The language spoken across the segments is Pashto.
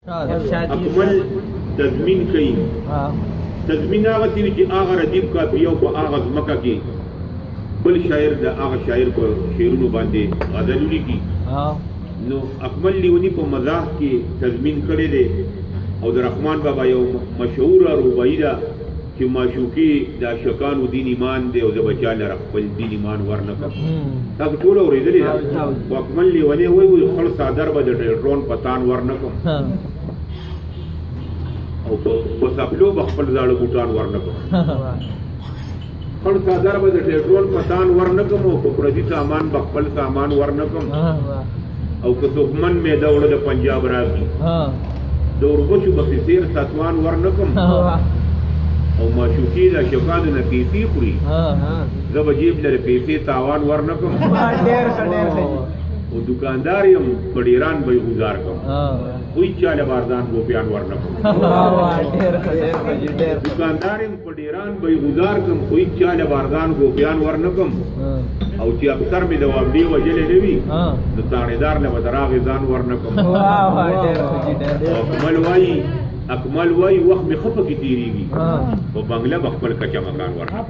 اکمل تضمین کوي تضمین هغه چې هغه ردیف کاپي او په هغه ځمکه کې بل شاعر د هغه شاعر په شعرونو باندې غزل لیکي نو اکمل لیونی په مزاح کې تضمین کړی دی او د رحمان بابا یو مشهور رباعي ده چې معشوقي د عاشقانو دین ایمان دی او د بچا لره خپل دین ایمان ورنکړ تاسو ټول اورېدلې ده خو اکمل لیونی وایي خپل صادر به د ډرون پتان ورنکړ او په سپلو به خپل زاړه بوټان ورنکړ خپل صادر به د ډرون پتان ورنکړم او په پردي سامان به خپل سامان ورنکړم او که دښمن مې د وړه د پنجاب راځي د اوربشو به فسیر ساتوان ورنکړم او معشوقي د عاشقانو نه پیسې خوري زه به جیب لرې پیسې تاوان ورنکړم او دکاندار یم په ډیران به یې ګزار کړم کوئی چاله بارزان ګوپیان ورنکړم دکاندار یم په ډیران به یې ګزار کړم کوئی چاله بارزان ګوپیان ورنکړم او چې افسر مې د وابډې وژلې نه وي نو تاڼېدار له به د راغې ځان ورنکړم اکمل وایي وخت مې ښه پکې تېرېږي په بنګله به خپل کچه مکان ورنکړم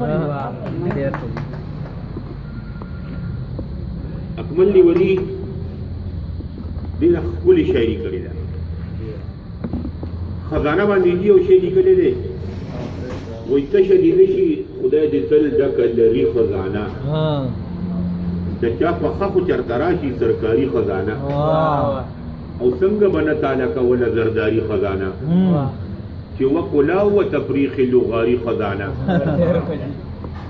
اکمل لیوني ډېره ښکلې شاعري کړې ده خزانه باندې یو شی لیکلی دی وایي تشه دې نه شي خدای دې تل ډکه لري خزانه د چا په خښو چرته راشي سرکاري خزانه او څنګه به نه تاله کوله زرداري خزانه چې وکلاو و تفریخ لغاري خزانه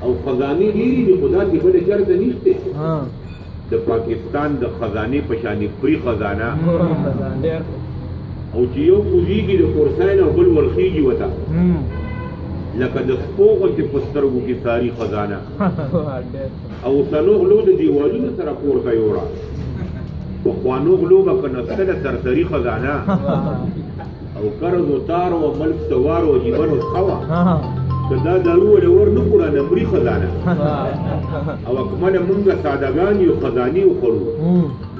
او خزانې ډېرې دي خو داسې بله چرته نشته د پاکستان د خزانې په شانې پري خزانه او چې یو کوزیږي د کورساین او بل ورخیږي ورته لکه د سپو غوندې په سترګو کې ساري خزانه او اوسنو غلو د دیوالونو سره پورته یوړه پخوانو غلو به که نستله سرسري خزانه او قرض و تار و ملک سوار و جیبن و څخه که دا دارو ولې ور نه کړه نمري خزانه او اکمله مونږه سادهګان یو خزانې وخورو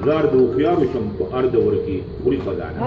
زار د هوښیارو شم په ارده ورکې خوري خزانه